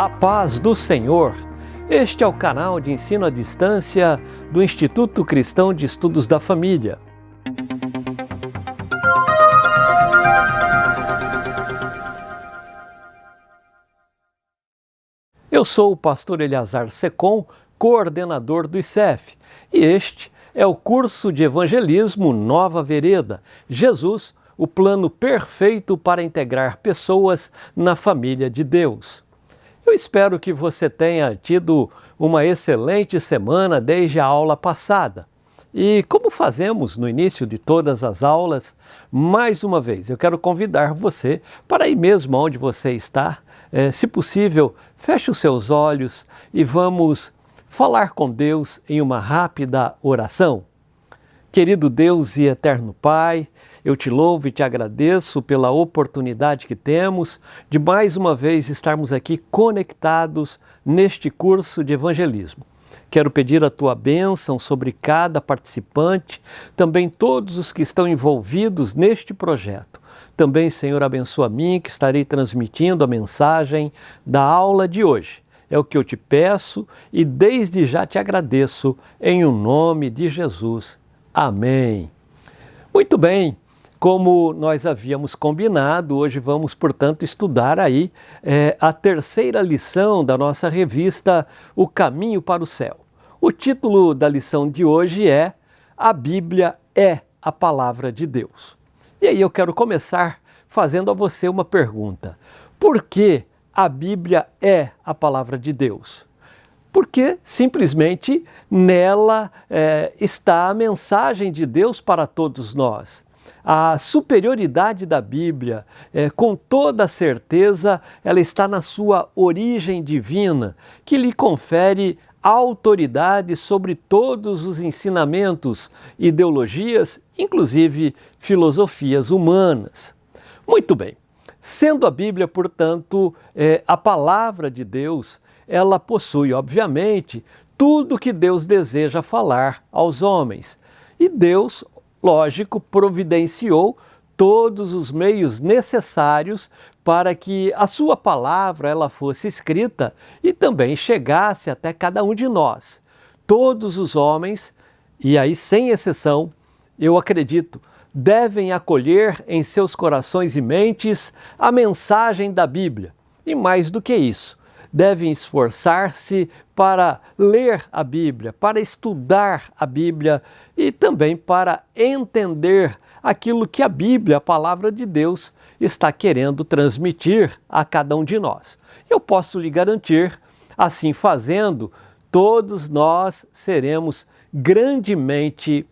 A paz do Senhor. Este é o canal de ensino à distância do Instituto Cristão de Estudos da Família. Eu sou o pastor Eleazar Secom, coordenador do ICEF, e este é o curso de evangelismo Nova Vereda, Jesus, o plano perfeito para integrar pessoas na família de Deus. Eu espero que você tenha tido uma excelente semana desde a aula passada. E como fazemos no início de todas as aulas, mais uma vez eu quero convidar você para ir mesmo onde você está. Se possível, feche os seus olhos e vamos falar com Deus em uma rápida oração. Querido Deus e eterno Pai, eu te louvo e te agradeço pela oportunidade que temos de mais uma vez estarmos aqui conectados neste curso de evangelismo. Quero pedir a tua bênção sobre cada participante, também todos os que estão envolvidos neste projeto. Também, Senhor, abençoa a mim que estarei transmitindo a mensagem da aula de hoje. É o que eu te peço e desde já te agradeço em o nome de Jesus. Amém. Muito bem. Como nós havíamos combinado, hoje vamos, portanto, estudar aí a terceira lição da nossa revista O Caminho para o Céu. O título da lição de hoje é A Bíblia é a Palavra de Deus. E aí eu quero começar fazendo a você uma pergunta. Por que a Bíblia é a Palavra de Deus? Porque simplesmente nela está a mensagem de Deus para todos nós. A superioridade da Bíblia, com toda certeza, ela está na sua origem divina, que lhe confere autoridade sobre todos os ensinamentos, ideologias, inclusive filosofias humanas. Muito bem, sendo a Bíblia, portanto, a palavra de Deus, ela possui, obviamente, tudo que Deus deseja falar aos homens. E Deus, lógico, providenciou todos os meios necessários para que a sua palavra ela fosse escrita e também chegasse até cada um de nós. Todos os homens, e aí sem exceção, eu acredito, devem acolher em seus corações e mentes a mensagem da Bíblia. E mais do que isso, devem esforçar-se para ler a Bíblia, para estudar a Bíblia e também para entender aquilo que a Bíblia, a palavra de Deus, está querendo transmitir a cada um de nós. Eu posso lhe garantir, assim fazendo, todos nós seremos grandemente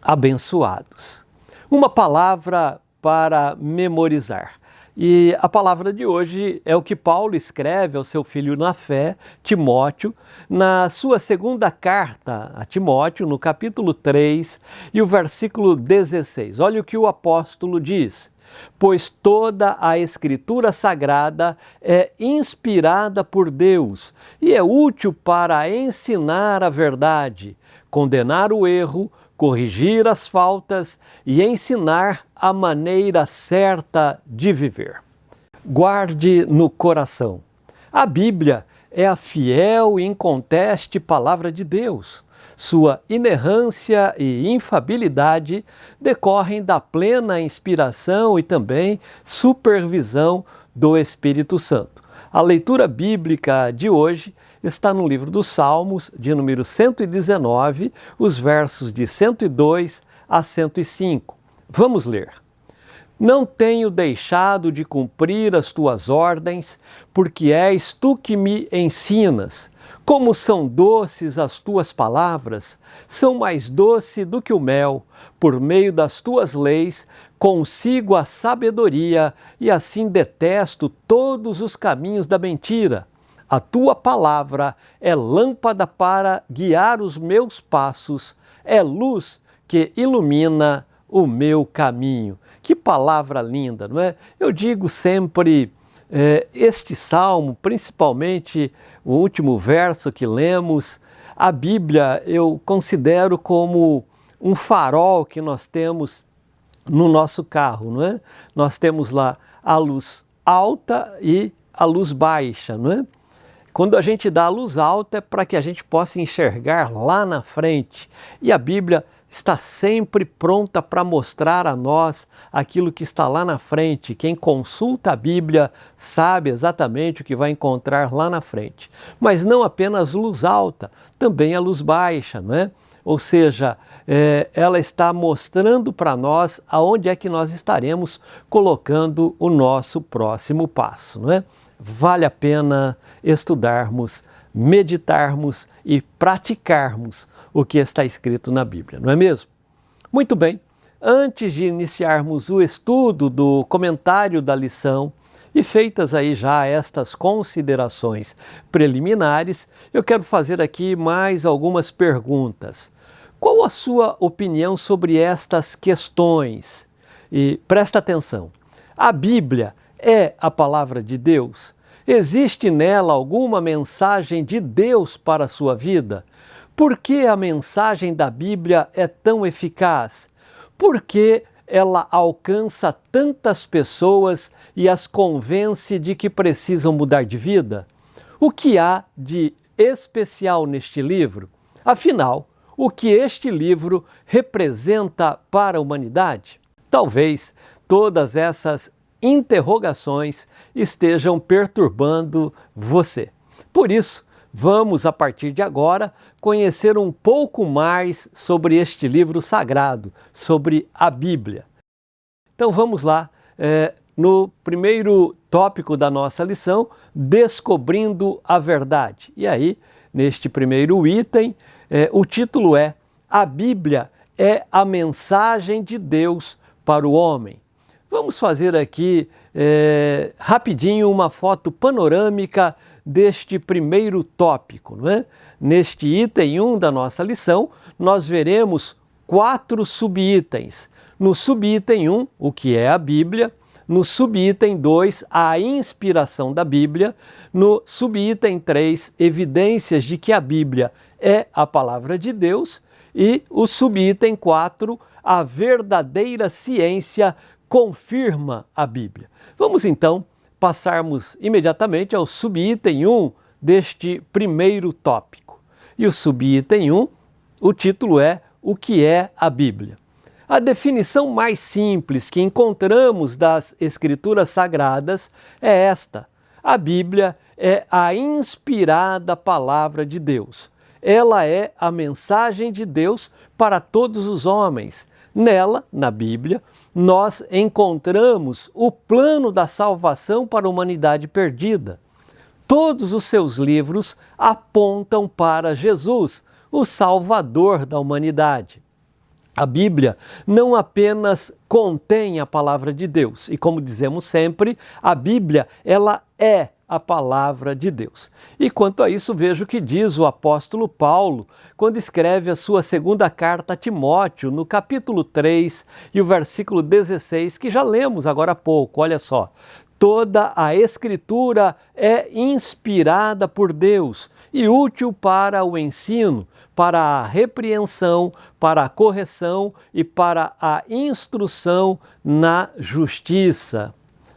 abençoados. Uma palavra para memorizar. E a palavra de hoje é o que Paulo escreve ao seu filho na fé, Timóteo, na sua segunda carta a Timóteo, no capítulo 3 e o versículo 16. Olha o que o apóstolo diz: pois toda a Escritura Sagrada é inspirada por Deus e é útil para ensinar a verdade, condenar o erro, corrigir as faltas e ensinar a maneira certa de viver. Guarde no coração. A Bíblia é a fiel e inconteste palavra de Deus. Sua inerrância e infabilidade decorrem da plena inspiração e também supervisão do Espírito Santo. A leitura bíblica de hoje está no livro dos Salmos, de número 119, os versos de 102 a 105. Vamos ler. Não tenho deixado de cumprir as tuas ordens, porque és tu que me ensinas. Como são doces as tuas palavras, são mais doce do que o mel. Por meio das tuas leis, consigo a sabedoria e assim detesto todos os caminhos da mentira. A tua palavra é lâmpada para guiar os meus passos, é luz que ilumina o meu caminho. Que palavra linda, não é? Eu digo sempre, este salmo, principalmente o último verso que lemos, a Bíblia eu considero como um farol que nós temos no nosso carro, não é? Nós temos lá a luz alta e a luz baixa, não é? Quando a gente dá a luz alta é para que a gente possa enxergar lá na frente. E a Bíblia está sempre pronta para mostrar a nós aquilo que está lá na frente. Quem consulta a Bíblia sabe exatamente o que vai encontrar lá na frente. Mas não apenas luz alta, também a luz baixa, não é? Ou seja, ela está mostrando para nós aonde é que nós estaremos colocando o nosso próximo passo, não é? Vale a pena estudarmos, meditarmos e praticarmos o que está escrito na Bíblia, não é mesmo? Muito bem, antes de iniciarmos o estudo do comentário da lição e feitas aí já estas considerações preliminares, eu quero fazer aqui mais algumas perguntas. Qual a sua opinião sobre estas questões? E presta atenção, a Bíblia é a palavra de Deus? Existe nela alguma mensagem de Deus para a sua vida? Por que a mensagem da Bíblia é tão eficaz? Por que ela alcança tantas pessoas e as convence de que precisam mudar de vida? O que há de especial neste livro? Afinal, o que este livro representa para a humanidade? Talvez todas essas interrogações estejam perturbando você. Por isso, vamos, a partir de agora, conhecer um pouco mais sobre este livro sagrado, sobre a Bíblia. Então vamos lá, no primeiro tópico da nossa lição, descobrindo a verdade. E aí, neste primeiro item, o título é A Bíblia é a mensagem de Deus para o homem. Vamos fazer aqui rapidinho uma foto panorâmica deste primeiro tópico, não é? Neste item 1 da nossa lição, nós veremos 4 subitens. No subitem 1, o que é a Bíblia. No subitem 2, a inspiração da Bíblia. No subitem 3, evidências de que a Bíblia é a palavra de Deus. E o subitem 4, a verdadeira ciência confirma a Bíblia. Vamos então passarmos imediatamente ao subitem 1 deste primeiro tópico. E o subitem 1, o título é O que é a Bíblia? A definição mais simples que encontramos das Escrituras Sagradas é esta: a Bíblia é a inspirada palavra de Deus. Ela é a mensagem de Deus para todos os homens. Nela, na Bíblia, nós encontramos o plano da salvação para a humanidade perdida. Todos os seus livros apontam para Jesus, o Salvador da humanidade. A Bíblia não apenas contém a palavra de Deus, e como dizemos sempre, a Bíblia, ela é a palavra de Deus. E quanto a isso, veja o que diz o apóstolo Paulo, quando escreve a sua segunda carta a Timóteo, no capítulo 3 e o versículo 16, que já lemos agora há pouco, olha só. Toda a Escritura é inspirada por Deus e útil para o ensino, para a repreensão, para a correção e para a instrução na justiça.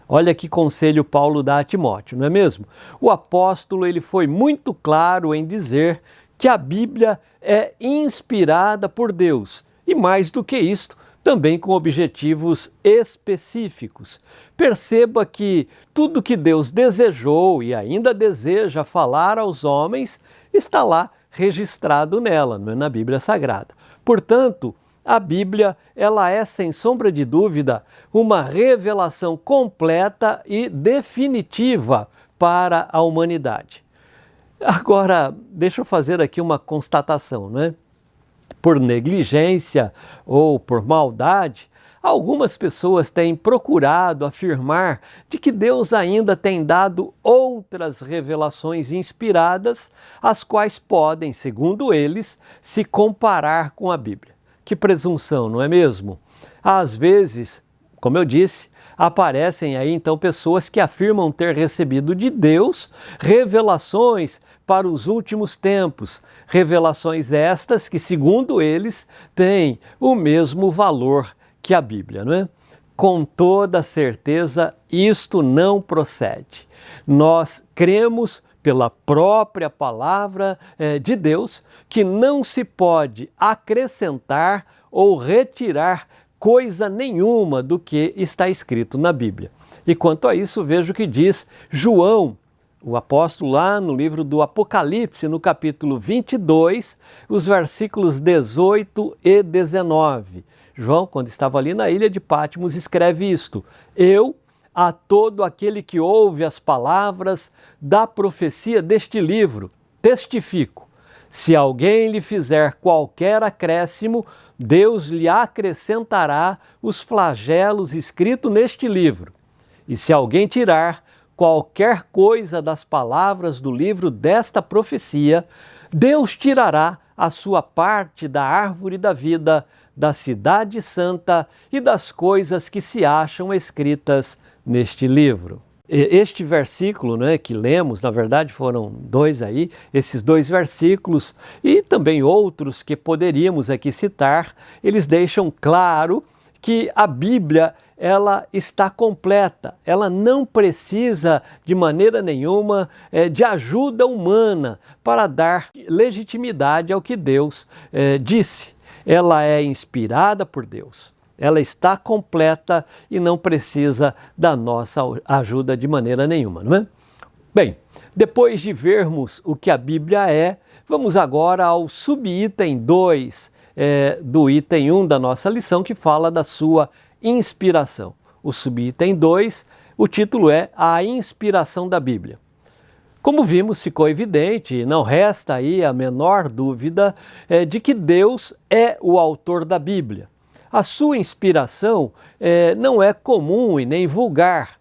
Olha que conselho Paulo dá a Timóteo, não é mesmo? O apóstolo ele foi muito claro em dizer que a Bíblia é inspirada por Deus e, mais do que isto, também com objetivos específicos. Perceba que tudo que Deus desejou e ainda deseja falar aos homens está lá registrado nela, não é? Na Bíblia Sagrada. Portanto, a Bíblia, ela é, sem sombra de dúvida, uma revelação completa e definitiva para a humanidade. Agora, deixa eu fazer aqui uma constatação, não é? Por negligência ou por maldade, algumas pessoas têm procurado afirmar de que Deus ainda tem dado outras revelações inspiradas, as quais podem, segundo eles, se comparar com a Bíblia. Que presunção, não é mesmo? Às vezes, como eu disse, aparecem aí então pessoas que afirmam ter recebido de Deus revelações para os últimos tempos, revelações estas que, segundo eles, têm o mesmo valor que a Bíblia, não é? Com toda certeza, isto não procede. Nós cremos pela própria palavra de Deus, que não se pode acrescentar ou retirar coisa nenhuma do que está escrito na Bíblia. E quanto a isso, veja o que diz João, o apóstolo, lá no livro do Apocalipse, no capítulo 22, os versículos 18 e 19. João, quando estava ali na ilha de Patmos, escreve isto: Eu, a todo aquele que ouve as palavras da profecia deste livro, testifico, se alguém lhe fizer qualquer acréscimo, Deus lhe acrescentará os flagelos escritos neste livro. E se alguém tirar qualquer coisa das palavras do livro desta profecia, Deus tirará a sua parte da árvore da vida, da cidade santa e das coisas que se acham escritas neste livro. Este versículo, né, que lemos, na verdade foram dois aí, esses dois versículos e também outros que poderíamos aqui citar, eles deixam claro que a Bíblia ela está completa, ela não precisa de maneira nenhuma de ajuda humana para dar legitimidade ao que Deus disse. Ela é inspirada por Deus, ela está completa e não precisa da nossa ajuda de maneira nenhuma, não é? Bem, depois de vermos o que a Bíblia é, vamos agora ao subitem 2 do item 1 da nossa lição, que fala da sua inspiração. O subitem 2, o título é A Inspiração da Bíblia. Como vimos, ficou evidente, e não resta aí a menor dúvida de que Deus é o autor da Bíblia. A sua inspiração não é comum e nem vulgar.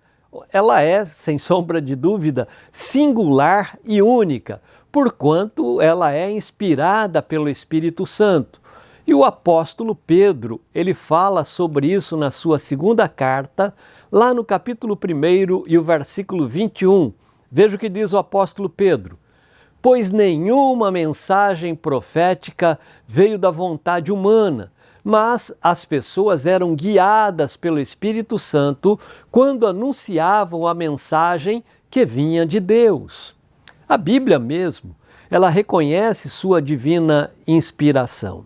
Ela é, sem sombra de dúvida, singular e única, porquanto ela é inspirada pelo Espírito Santo. E o apóstolo Pedro, ele fala sobre isso na sua segunda carta, lá no capítulo 1 e o versículo 21. Veja o que diz o apóstolo Pedro: pois nenhuma mensagem profética veio da vontade humana, mas as pessoas eram guiadas pelo Espírito Santo quando anunciavam a mensagem que vinha de Deus. A Bíblia mesmo, ela reconhece sua divina inspiração.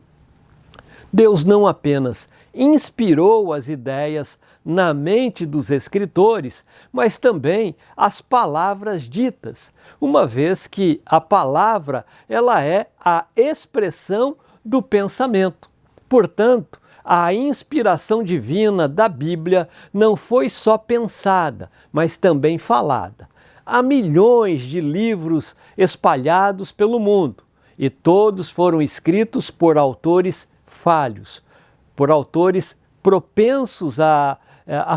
Deus não apenas inspirou as ideias na mente dos escritores, mas também as palavras ditas, uma vez que a palavra ela é a expressão do pensamento. Portanto, a inspiração divina da Bíblia não foi só pensada, mas também falada. Há milhões de livros espalhados pelo mundo e todos foram escritos por autores falhos, por autores propensos a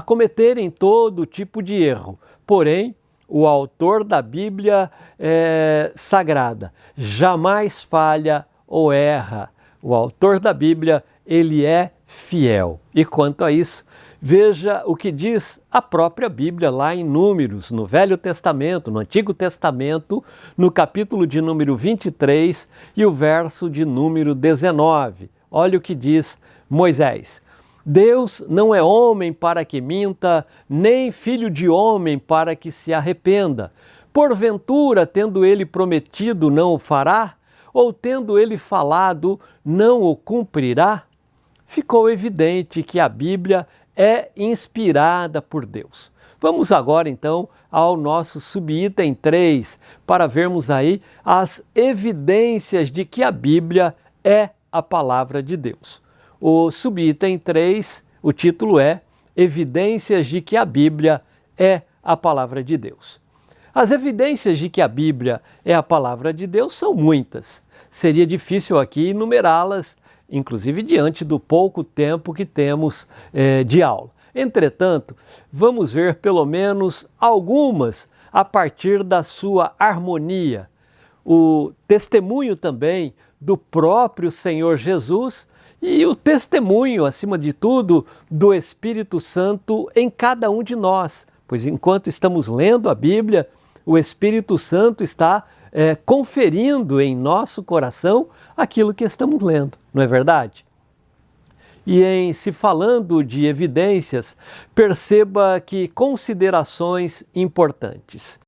cometerem todo tipo de erro. Porém, o autor da Bíblia Sagrada jamais falha ou erra. O autor da Bíblia, ele é fiel. E quanto a isso, veja o que diz a própria Bíblia lá em Números, no Velho Testamento, no Antigo Testamento, no capítulo de número 23 e o verso de número 19. Olha o que diz Moisés: Deus não é homem para que minta, nem filho de homem para que se arrependa. Porventura, tendo ele prometido, não o fará? Ou tendo ele falado, não o cumprirá? Ficou evidente que a Bíblia é inspirada por Deus. Vamos agora então ao nosso subitem 3 para vermos aí as evidências de que a Bíblia é a palavra de Deus. O subitem 3, o título é Evidências de que a Bíblia é a palavra de Deus. As evidências de que a Bíblia é a palavra de Deus são muitas. Seria difícil aqui enumerá-las, inclusive diante do pouco tempo que temos de aula. Entretanto, vamos ver pelo menos algumas a partir da sua harmonia. O testemunho também do próprio Senhor Jesus e o testemunho, acima de tudo, do Espírito Santo em cada um de nós. Pois enquanto estamos lendo a Bíblia, o Espírito Santo está conferindo em nosso coração aquilo que estamos lendo, não é verdade? E em se falando de evidências, perceba que considerações importantes.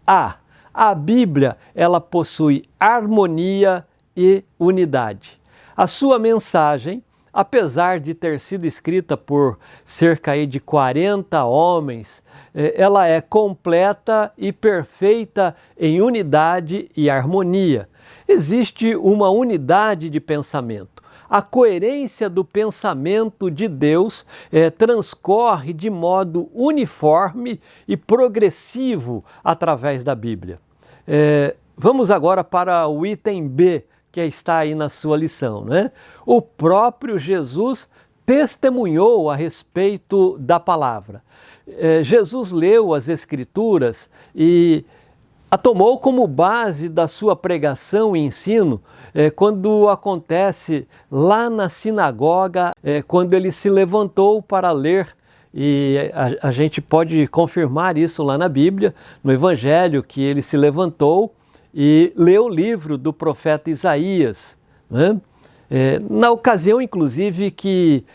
A a Bíblia, ela possui harmonia e unidade. A sua mensagem, apesar de ter sido escrita por cerca de 40 homens, ela é completa e perfeita em unidade e harmonia. Existe uma unidade de pensamento. A coerência do pensamento de Deus transcorre de modo uniforme e progressivo através da Bíblia. Vamos agora para o item B, que está aí na sua lição, né? O próprio Jesus testemunhou a respeito da palavra. Jesus leu as Escrituras e a tomou como base da sua pregação e ensino quando acontece lá na sinagoga, quando ele se levantou para ler. E a gente pode confirmar isso lá na Bíblia, no Evangelho, que ele se levantou e leu o livro do profeta Isaías, né? Na ocasião, inclusive, que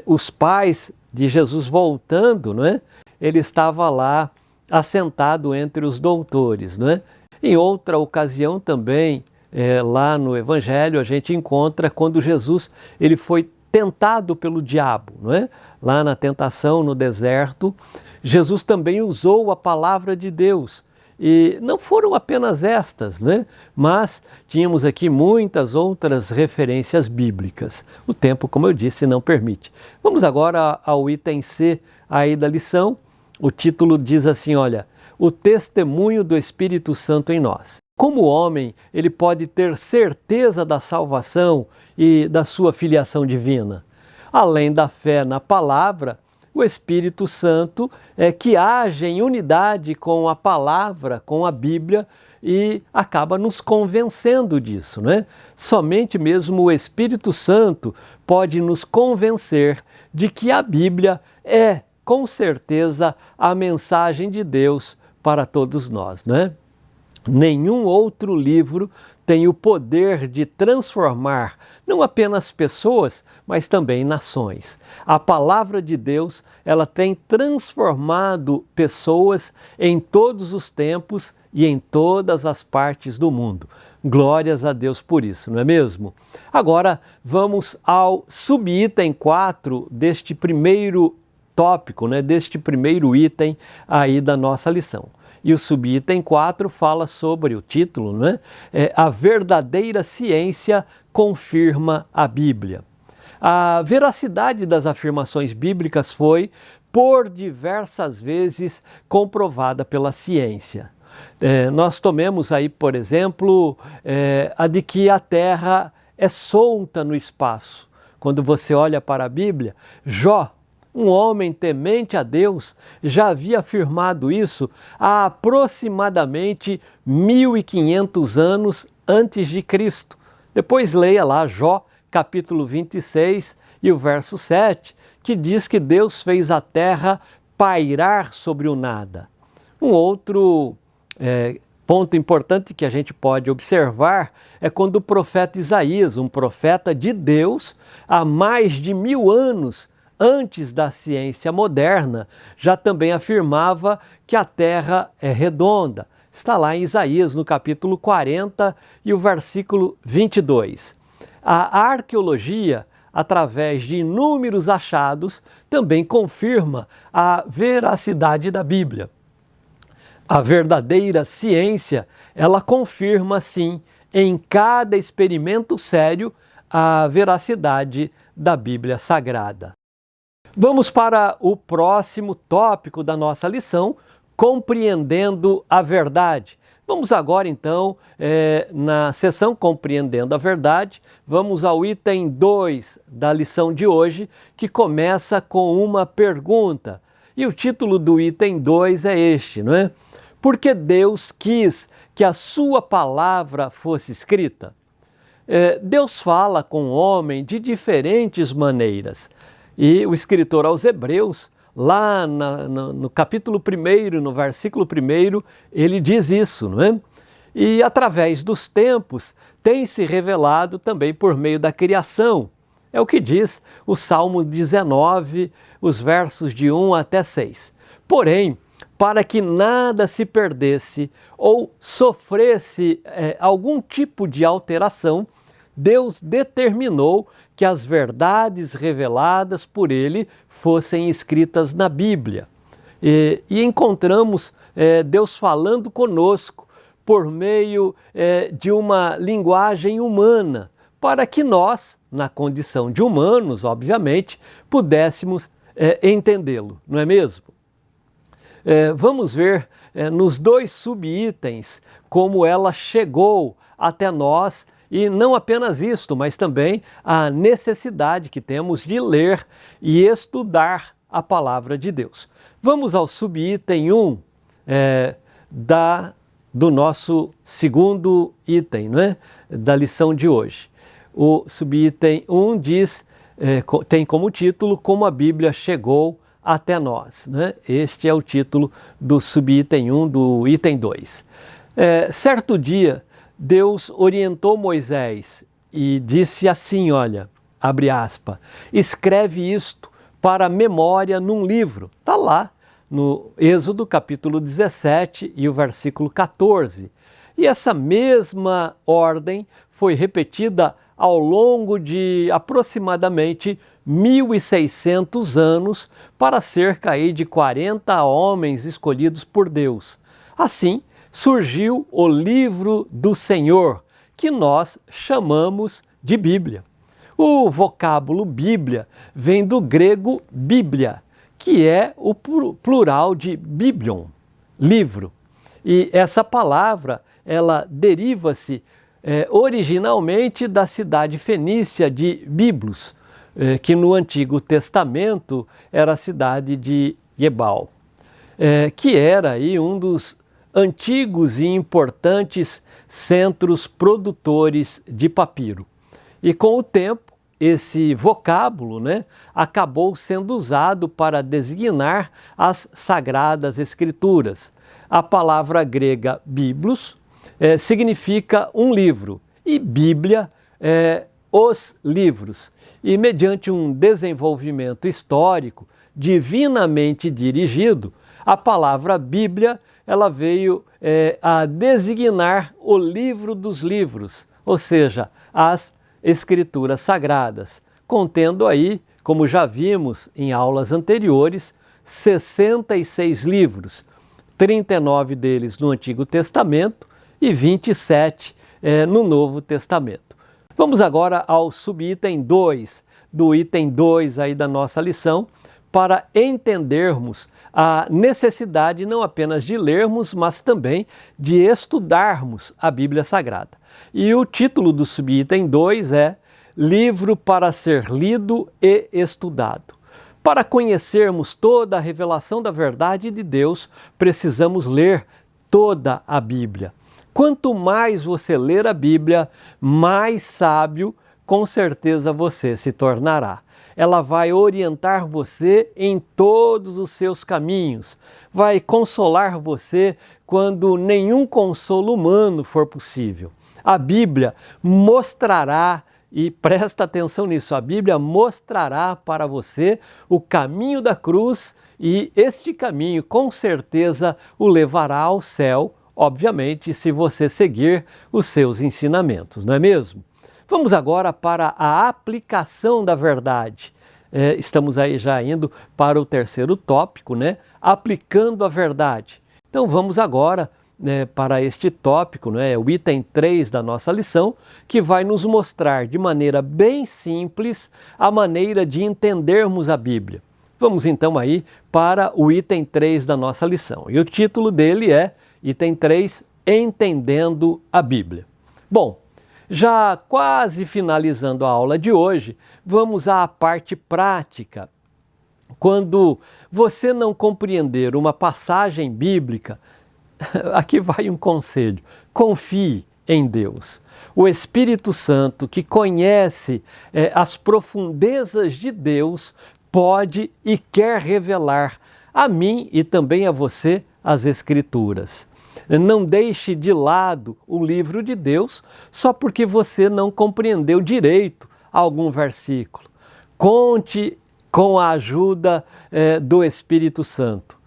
os pais de Jesus voltando, né? Ele estava lá assentado entre os doutores, né? Em outra ocasião também, lá no Evangelho, a gente encontra quando Jesus ele foi tentado pelo diabo, não é? Lá na tentação no deserto, Jesus também usou a palavra de Deus. E não foram apenas estas, né? Mas tínhamos aqui muitas outras referências bíblicas. O tempo, como eu disse, não permite. Vamos agora ao item C aí da lição. O título diz assim, olha, o testemunho do Espírito Santo em nós. Como o homem, ele pode ter certeza da salvação e da sua filiação divina. Além da fé na palavra, o Espírito Santo que age em unidade com a palavra, com a Bíblia, e acaba nos convencendo disso, né? Somente mesmo o Espírito Santo pode nos convencer de que a Bíblia é, com certeza, a mensagem de Deus para todos nós, né? Nenhum outro livro tem o poder de transformar não apenas pessoas, mas também nações. A palavra de Deus, ela tem transformado pessoas em todos os tempos e em todas as partes do mundo. Glórias a Deus por isso, não é mesmo? Agora vamos ao subitem 4 deste primeiro tópico, né, deste primeiro item aí da nossa lição. E o subitem 4 fala sobre o título, né? A verdadeira ciência confirma a Bíblia. A veracidade das afirmações bíblicas foi, por diversas vezes, comprovada pela ciência. Nós tomemos aí, por exemplo, a de que a Terra é solta no espaço. Quando você olha para a Bíblia, Jó, um homem temente a Deus, já havia afirmado isso há aproximadamente 1500 anos antes de Cristo. Depois leia lá Jó, capítulo 26 e o verso 7, que diz que Deus fez a terra pairar sobre o nada. Um outro ponto importante que a gente pode observar é quando o profeta Isaías, um profeta de Deus, há mais de 1000 anos antes da ciência moderna, já também afirmava que a Terra é redonda. Está lá em Isaías, no capítulo 40 e o versículo 22. A arqueologia, através de inúmeros achados, também confirma a veracidade da Bíblia. A verdadeira ciência, ela confirma, sim, em cada experimento sério, a veracidade da Bíblia Sagrada. Vamos para o próximo tópico da nossa lição, compreendendo a verdade. Vamos agora então, na seção Compreendendo a Verdade, vamos ao item 2 da lição de hoje, que começa com uma pergunta. E o título do item 2 é este, não é? Porque Deus quis que a sua palavra fosse escrita? Deus fala com o homem de diferentes maneiras. E o escritor aos Hebreus, lá no capítulo 1, no versículo 1, ele diz isso, não é? E através dos tempos tem se revelado também por meio da criação. É o que diz o Salmo 19, os versos de 1 até 6. Porém, para que nada se perdesse ou sofresse algum tipo de alteração, Deus determinou que as verdades reveladas por Ele fossem escritas na Bíblia. E encontramos Deus falando conosco por meio de uma linguagem humana, para que nós, na condição de humanos, obviamente, pudéssemos entendê-lo, não é mesmo? Vamos ver nos dois subitens como ela chegou até nós, e não apenas isto, mas também a necessidade que temos de ler e estudar a palavra de Deus. Vamos ao subitem 1 do nosso segundo item, não é? Da lição de hoje. O subitem 1 diz, tem como título, Como a Bíblia Chegou até nós, né? Este é o título do subitem 1 do item 2. Certo dia, Deus orientou Moisés e disse assim, olha, abre aspas, escreve isto para memória num livro. Está lá no Êxodo capítulo 17 e o versículo 14. E essa mesma ordem foi repetida ao longo de aproximadamente 1.600 anos para cerca aí de 40 homens escolhidos por Deus. Assim, surgiu o livro do Senhor, que nós chamamos de Bíblia. O vocábulo Bíblia vem do grego Bíblia, que é o plural de Biblion, livro. E essa palavra, ela deriva-se originalmente da cidade fenícia de Biblos, que no Antigo Testamento era a cidade de Gebal, que era aí um dos antigos e importantes centros produtores de papiro. E com o tempo, esse vocábulo, acabou sendo usado para designar as Sagradas Escrituras. A palavra grega biblos significa um livro e Bíblia os livros. E mediante um desenvolvimento histórico divinamente dirigido, a palavra Bíblia ela veio a designar o livro dos livros, ou seja, as Escrituras Sagradas, contendo aí, como já vimos em aulas anteriores, 66 livros, 39 deles no Antigo Testamento e 27 no Novo Testamento. Vamos agora ao subitem 2, do item 2 aí da nossa lição, para entendermos a necessidade não apenas de lermos, mas também de estudarmos a Bíblia Sagrada. E o título do subitem 2 é Livro para ser lido e estudado. Para conhecermos toda a revelação da verdade de Deus, precisamos ler toda a Bíblia. Quanto mais você ler a Bíblia, mais sábio, com certeza você se tornará. Ela vai orientar você em todos os seus caminhos, vai consolar você quando nenhum consolo humano for possível. A Bíblia mostrará, e presta atenção nisso, a Bíblia mostrará para você o caminho da cruz e este caminho com certeza o levará ao céu, obviamente, se você seguir os seus ensinamentos, não é mesmo? Vamos agora para a aplicação da verdade. Estamos aí já indo para o terceiro tópico, aplicando a verdade. Então vamos agora para este tópico, o item 3 da nossa lição, que vai nos mostrar de maneira bem simples a maneira de entendermos a Bíblia. Vamos então aí para o item 3 da nossa lição. E o título dele é item 3, Entendendo a Bíblia. Bom, já quase finalizando a aula de hoje, vamos à parte prática. Quando você não compreender uma passagem bíblica, aqui vai um conselho: confie em Deus. O Espírito Santo, que conhece as profundezas de Deus, pode e quer revelar a mim e também a você as Escrituras. Não deixe de lado o livro de Deus só porque você não compreendeu direito algum versículo. Conte com a ajuda do Espírito Santo.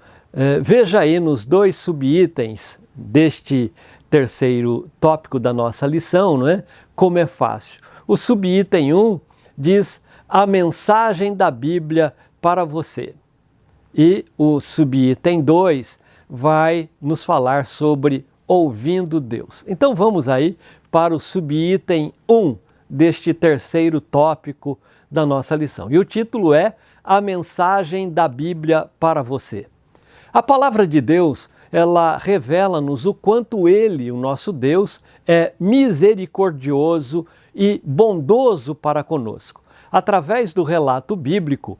Veja aí nos 2 subitens deste terceiro tópico da nossa lição, não é? Como é fácil. O subitem 1 diz a mensagem da Bíblia para você. E o subitem 2 vai nos falar sobre ouvindo Deus. Então vamos aí para o subitem 1 deste terceiro tópico da nossa lição. E o título é A Mensagem da Bíblia para você. A palavra de Deus, ela revela-nos o quanto Ele, o nosso Deus, é misericordioso e bondoso para conosco. Através do relato bíblico,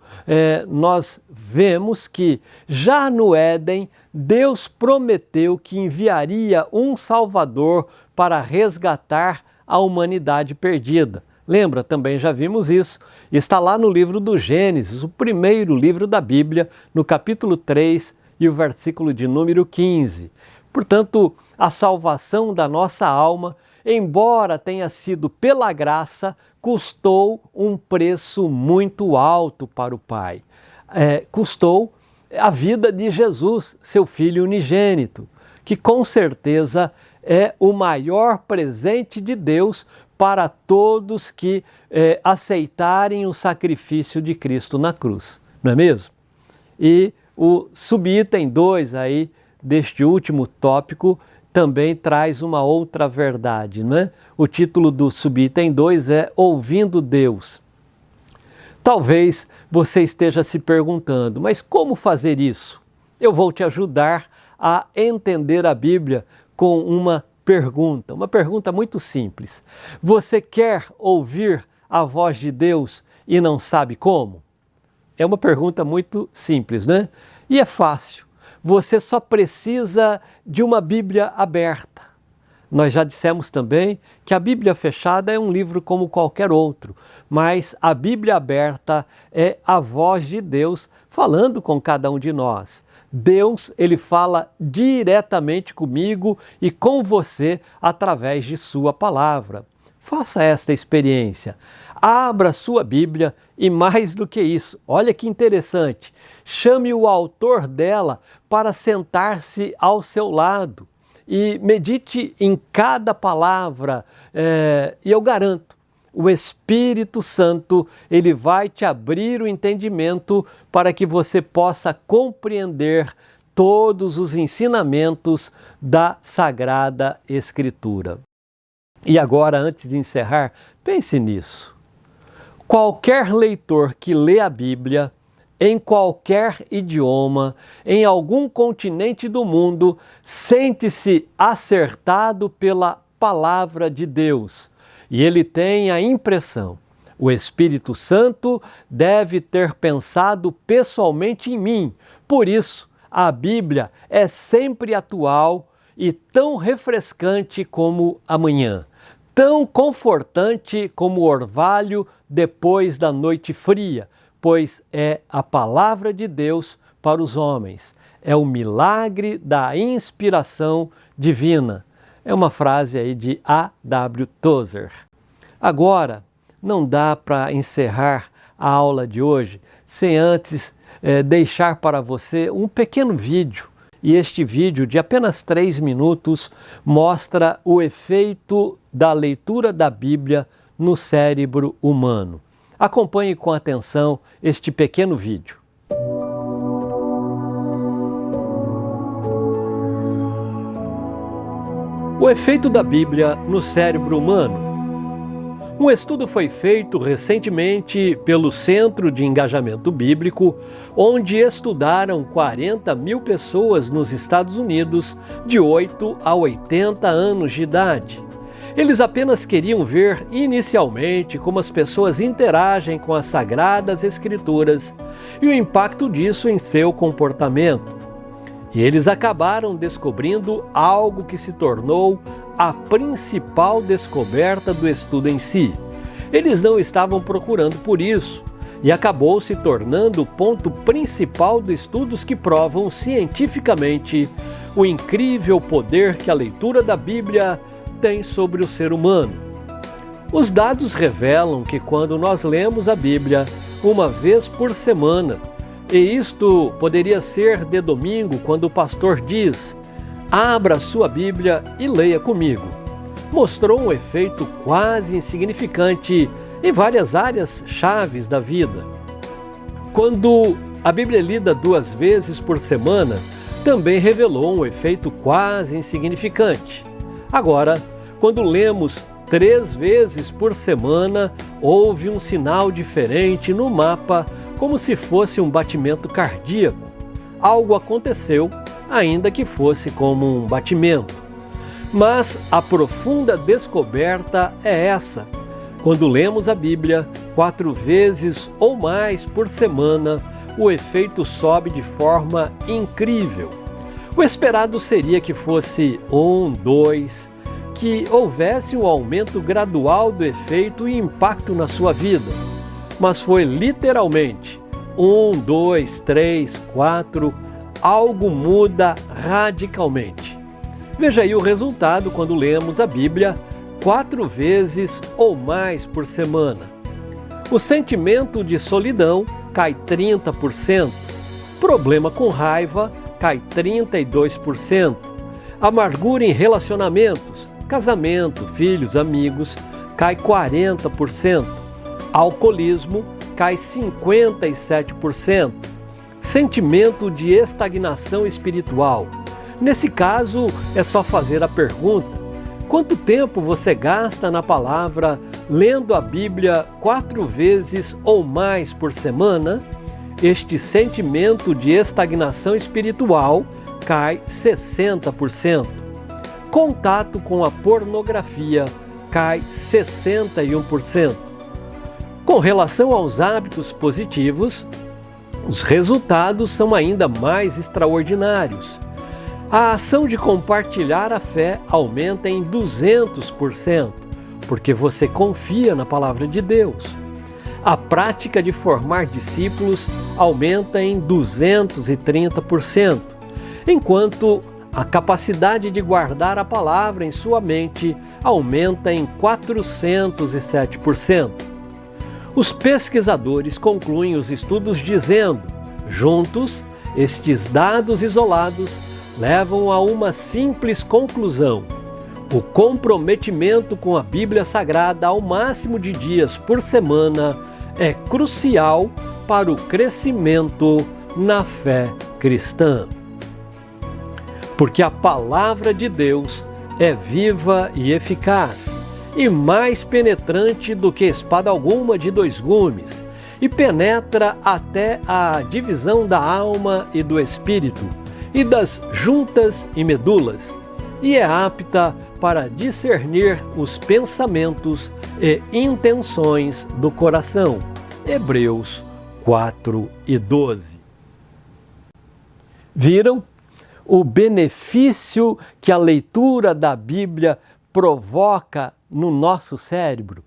nós vemos que já no Éden, Deus prometeu que enviaria um Salvador para resgatar a humanidade perdida. Lembra? Também já vimos isso. Está lá no livro do Gênesis, o primeiro livro da Bíblia, no capítulo 3 e o versículo de número 15. Portanto, a salvação da nossa alma, embora tenha sido pela graça, custou um preço muito alto para o Pai. Custou a vida de Jesus, seu Filho unigênito, que com certeza é o maior presente de Deus para todos que aceitarem o sacrifício de Cristo na cruz, não é mesmo? E o subitem 2 aí deste último tópico também traz uma outra verdade, né? O título do subitem 2 é Ouvindo Deus. Talvez você esteja se perguntando, mas como fazer isso? Eu vou te ajudar a entender a Bíblia com uma pergunta muito simples. Você quer ouvir a voz de Deus e não sabe como? É uma pergunta muito simples, né? E é fácil. Você só precisa de uma Bíblia aberta. Nós já dissemos também que a Bíblia fechada é um livro como qualquer outro, mas a Bíblia aberta é a voz de Deus falando com cada um de nós. Deus, ele fala diretamente comigo e com você através de sua palavra. Faça esta experiência. Abra sua Bíblia e mais do que isso, olha que interessante, chame o autor dela para sentar-se ao seu lado e medite em cada palavra e eu garanto, o Espírito Santo, ele vai te abrir o entendimento para que você possa compreender todos os ensinamentos da Sagrada Escritura. E agora, antes de encerrar, pense nisso. Qualquer leitor que lê a Bíblia, em qualquer idioma, em algum continente do mundo, sente-se acertado pela palavra de Deus. E ele tem a impressão, o Espírito Santo deve ter pensado pessoalmente em mim. Por isso, a Bíblia é sempre atual e tão refrescante como a manhã, tão confortante como o orvalho depois da noite fria, pois é a palavra de Deus para os homens. É o milagre da inspiração divina. É uma frase aí de A.W. Tozer. Agora, não dá para encerrar a aula de hoje sem antes deixar para você um pequeno vídeo. E este vídeo, de apenas 3 minutos, mostra o efeito da leitura da Bíblia no cérebro humano. Acompanhe com atenção este pequeno vídeo. O efeito da Bíblia no cérebro humano. Um estudo foi feito recentemente pelo Centro de Engajamento Bíblico, onde estudaram 40 mil pessoas nos Estados Unidos de 8 a 80 anos de idade. Eles apenas queriam ver inicialmente como as pessoas interagem com as Sagradas Escrituras e o impacto disso em seu comportamento. E eles acabaram descobrindo algo que se tornou a principal descoberta do estudo em si. Eles não estavam procurando por isso, e acabou se tornando o ponto principal de estudos que provam cientificamente o incrível poder que a leitura da Bíblia tem sobre o ser humano. Os dados revelam que quando nós lemos a Bíblia uma vez por semana, E isto poderia ser de domingo, quando o pastor diz: abra sua Bíblia e leia comigo. Mostrou um efeito quase insignificante em várias áreas chaves da vida. Quando a Bíblia é lida 2 vezes por semana, também revelou um efeito quase insignificante. Agora, quando lemos 3 vezes por semana, houve um sinal diferente no mapa, como se fosse um batimento cardíaco. Algo aconteceu, ainda que fosse como um batimento. Mas a profunda descoberta é essa. Quando lemos a Bíblia 4 vezes ou mais por semana, o efeito sobe de forma incrível. O esperado seria que fosse 1, 2, que houvesse um aumento gradual do efeito e impacto na sua vida. Mas foi literalmente 1, 2, 3, 4, algo muda radicalmente. Veja aí o resultado quando lemos a Bíblia 4 vezes ou mais por semana. O sentimento de solidão cai 30%, problema com raiva cai 32%, amargura em relacionamentos, casamento, filhos, amigos, cai 40%, alcoolismo cai 57%, sentimento de estagnação espiritual. Nesse caso, é só fazer a pergunta: quanto tempo você gasta na palavra, lendo a Bíblia 4 vezes ou mais por semana? Este sentimento de estagnação espiritual cai 60%. Contato com a pornografia cai 61%. Com relação aos hábitos positivos, os resultados são ainda mais extraordinários. A ação de compartilhar a fé aumenta em 200%, porque você confia na palavra de Deus. A prática de formar discípulos aumenta em 230%, enquanto a capacidade de guardar a palavra em sua mente aumenta em 407%. Os pesquisadores concluem os estudos dizendo: juntos, estes dados isolados levam a uma simples conclusão: o comprometimento com a Bíblia Sagrada ao máximo de dias por semana é crucial para o crescimento na fé cristã. Porque a palavra de Deus é viva e eficaz, e mais penetrante do que espada alguma de 2 gumes, e penetra até a divisão da alma e do espírito, e das juntas e medulas, e é apta para discernir os pensamentos e intenções do coração. Hebreus 4:12. Viram o benefício que a leitura da Bíblia provoca no nosso cérebro,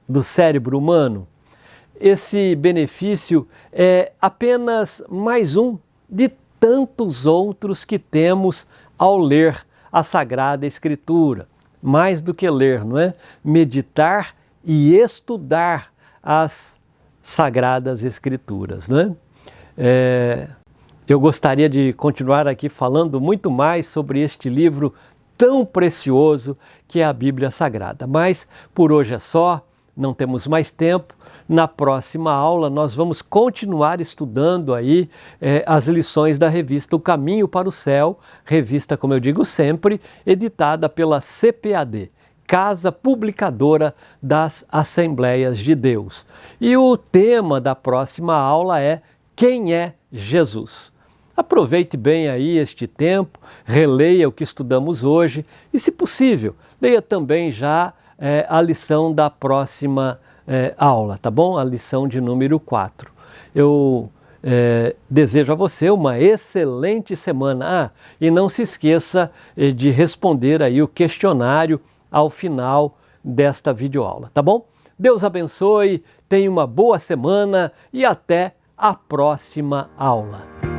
do cérebro humano? Esse benefício é apenas mais um de tantos outros que temos ao ler a Sagrada Escritura. Mais do que ler, não é? Meditar e estudar as Sagradas Escrituras, não é? Eu gostaria de continuar aqui falando muito mais sobre este livro tão precioso que é a Bíblia Sagrada. Mas por hoje é só, não temos mais tempo. Na próxima aula nós vamos continuar estudando aí as lições da revista O Caminho para o Céu, revista, como eu digo sempre, editada pela CPAD, Casa Publicadora das Assembleias de Deus. E o tema da próxima aula é: quem é Jesus? Aproveite bem aí este tempo, releia o que estudamos hoje e, se possível, leia também já a lição da próxima aula, tá bom? A lição de número 4. Eu desejo a você uma excelente semana. E não se esqueça de responder aí o questionário ao final desta videoaula, tá bom? Deus abençoe, tenha uma boa semana e até a próxima aula.